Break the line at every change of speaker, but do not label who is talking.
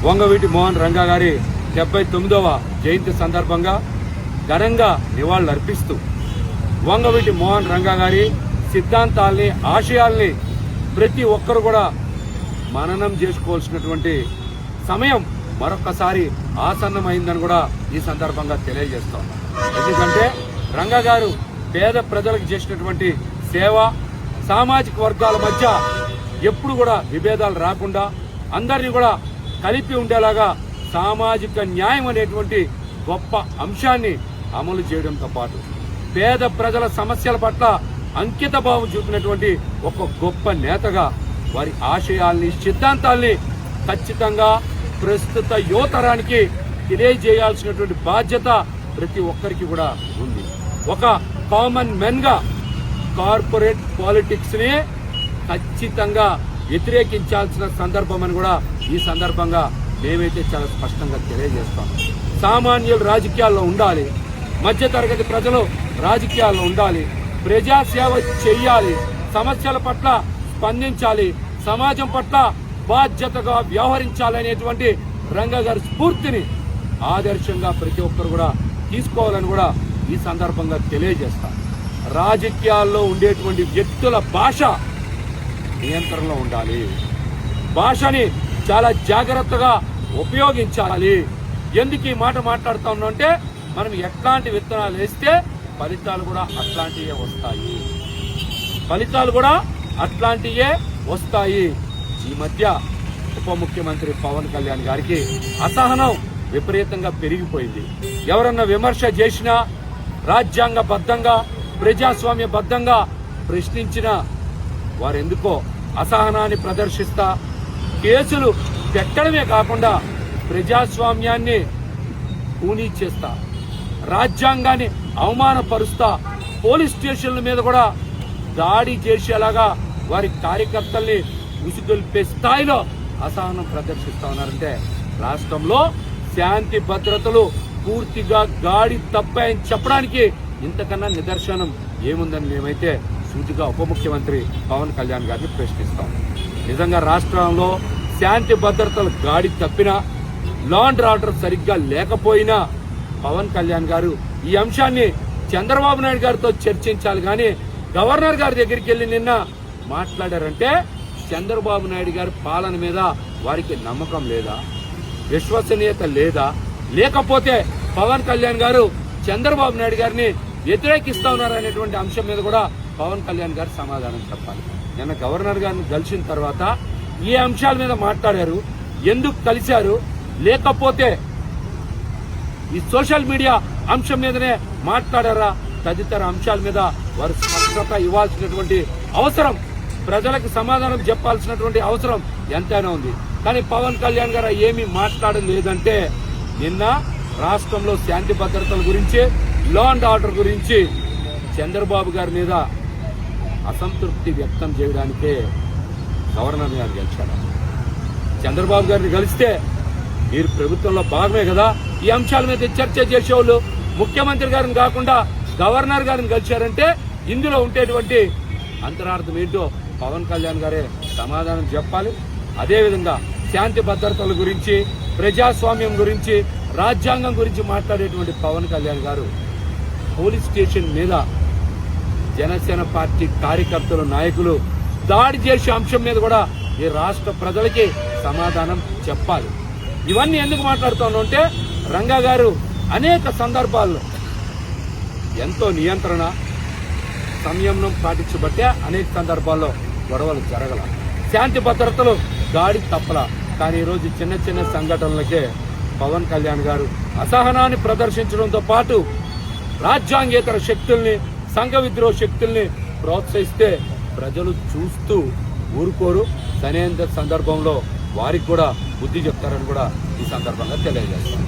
వంగవీటి మోహన్ రంగా గారి 79వ జయంతి సందర్భంగా ఘనంగా నివాళులర్పిస్తూ వంగవీటి మోహన్ రంగా గారి సిద్ధాంతాల్ని, ఆశయాల్ని ప్రతి ఒక్కరు కూడా మననం చేసుకోవాల్సినటువంటి సమయం మరొకసారి ఆసన్నమైందని కూడా ఈ సందర్భంగా తెలియజేస్తాం. ఎందుకంటే రంగా గారు పేద ప్రజలకు చేసినటువంటి సేవ, సామాజిక వర్గాల మధ్య ఎప్పుడు కూడా విభేదాలు రాకుండా అందరినీ కూడా కలిపి ఉండేలాగా సామాజిక న్యాయం అనేటువంటి గొప్ప అంశాన్ని అమలు చేయడంతో పాటు పేద ప్రజల సమస్యల పట్ల అంకిత భావం చూపినటువంటి ఒక గొప్ప నేతగా వారి ఆశయాల్ని, సిద్ధాంతాల్ని ఖచ్చితంగా ప్రస్తుత యువతరానికి తెలియజేయాల్సినటువంటి బాధ్యత ప్రతి ఒక్కరికి కూడా ఉంది. ఒక కామన్ మెన్ గా కార్పొరేట్ పాలిటిక్స్ ని ఖచ్చితంగా వ్యతిరేకించాల్సిన సందర్భం అని కూడా ఈ సందర్భంగా మేమైతే చాలా స్పష్టంగా తెలియజేస్తాం. సామాన్యులు రాజకీయాల్లో ఉండాలి, మధ్యతరగతి ప్రజలు రాజకీయాల్లో ఉండాలి, ప్రజాసేవ చెయ్యాలి, సమస్యల పట్ల స్పందించాలి, సమాజం పట్ల బాధ్యతగా వ్యవహరించాలనేటువంటి రంగా గారి స్ఫూర్తిని ఆదర్శంగా ప్రతి ఒక్కరు కూడా తీసుకోవాలని కూడా ఈ సందర్భంగా తెలియజేస్తారు. రాజకీయాల్లో ఉండేటువంటి వ్యక్తుల భాష నియంత్రణలో ఉండాలి, భాషని చాలా జాగ్రత్తగా ఉపయోగించాలి. ఎందుకు ఈ మాట మాట్లాడుతా ఉన్నాం అంటే మనం ఎట్లాంటి విత్తనాలు వేస్తే ఫలితాలు కూడా అట్లాంటివే వస్తాయి. ఈ మధ్య ఉప ముఖ్యమంత్రి పవన్ కళ్యాణ్ గారికి అసహనం విపరీతంగా పెరిగిపోయింది. ఎవరన్నా విమర్శ చేసినా, రాజ్యాంగబద్ధంగా ప్రజాస్వామ్యబద్ధంగా ప్రశ్నించిన వారెందుకో అసహనాన్ని ప్రదర్శిస్తా, కేసులు పెట్టడమే కాకుండా ప్రజాస్వామ్యాన్ని కూనీ చేస్తా, రాజ్యాంగాన్ని అవమానపరుస్తా, పోలీస్ స్టేషన్ల మీద కూడా దాడి చేసేలాగా వారి కార్యకర్తల్ని ఉసిగొల్పే స్థాయిలో అసహనం ప్రదర్శిస్తా ఉన్నారంటే రాష్ట్రంలో శాంతి భద్రతలు పూర్తిగా గాడి తప్పాయని చెప్పడానికి ఇంతకన్నా నిదర్శనం ఏముందని మేమైతే సూటిగా ఉప ముఖ్యమంత్రి పవన్ కళ్యాణ్ గారిని ప్రశ్నిస్తాం. నిజంగా రాష్ట్రంలో శాంతి భద్రతలు గాడి తప్పినా, లా అండ్ ఆర్డర్ సరిగ్గా లేకపోయినా పవన్ కళ్యాణ్ గారు ఈ అంశాన్ని చంద్రబాబు నాయుడు గారితో చర్చించాలి. కానీ గవర్నర్ గారి దగ్గరికి వెళ్లి నిన్న మాట్లాడారంటే చంద్రబాబు నాయుడు గారి పాలన మీద వారికి నమ్మకం లేదా, విశ్వసనీయత లేదా, లేకపోతే పవన్ కళ్యాణ్ గారు చంద్రబాబు నాయుడు గారిని వ్యతిరేకిస్తా ఉన్నారనేటువంటి అంశం మీద కూడా పవన్ కళ్యాణ్ గారు సమాధానం చెప్పాలి. నిన్న గవర్నర్ గారిని కలిసిన తర్వాత ఈ అంశాల మీద మాట్లాడారు, ఎందుకు కలిశారు, లేకపోతే ఈ సోషల్ మీడియా అంశం మీదనే మాట్లాడారా, తదితర అంశాల మీద వారు స్పష్టత ఇవ్వాల్సినటువంటి అవసరం, ప్రజలకు సమాధానం చెప్పాల్సినటువంటి అవసరం ఎంతైనా ఉంది. కానీ పవన్ కళ్యాణ్ గారు ఏమీ మాట్లాడడం లేదంటే నిన్న రాష్ట్రంలో శాంతి భద్రతల గురించి, లా అండ్ ఆర్డర్ గురించి చంద్రబాబు గారి మీద అసంతృప్తి వ్యక్తం చేయడానికే గవర్నర్ గారు గెలిచారు. చంద్రబాబు గారిని కలిస్తే మీరు ప్రభుత్వంలో భాగమే కదా, ఈ అంశాల మీద చర్చ చేసేవాళ్ళు ముఖ్యమంత్రి గారిని కాకుండా గవర్నర్ గారిని కలిశారంటే ఇందులో ఉండేటువంటి అంతరార్థం ఏంటో పవన్ కళ్యాణ్ గారే సమాధానం చెప్పాలి. అదేవిధంగా శాంతి భద్రతల గురించి, ప్రజాస్వామ్యం గురించి, రాజ్యాంగం గురించి మాట్లాడేటువంటి పవన్ కళ్యాణ్ గారు పోలీస్ స్టేషన్ మీద జనసేన పార్టీ కార్యకర్తలు, నాయకులు దాడి చేసే అంశం మీద కూడా ఈ రాష్ట్ర ప్రజలకి సమాధానం చెప్పాలి. ఇవన్నీ ఎందుకు మాట్లాడుతున్నాం అంటే రంగా గారు అనేక సందర్భాల్లో ఎంతో నియంత్రణ, సంయమనం పాటించబట్టే అనేక సందర్భాల్లో గొడవలు జరగల, శాంతి భద్రతలు గాడి తప్పల. కానీ ఈరోజు చిన్న చిన్న సంఘటనలకే పవన్ కళ్యాణ్ గారు అసహనాన్ని ప్రదర్శించడంతో పాటు రాజ్యాంగేతర శక్తుల్ని, సంఘ విద్రోహ శక్తుల్ని ప్రోత్సహిస్తే ప్రజలు చూస్తూ ఊరుకోరు. సరైన సందర్భంలో వారికి కూడా బుద్ధి చెప్తారని కూడా ఈ సందర్భంగా తెలియజేస్తారు.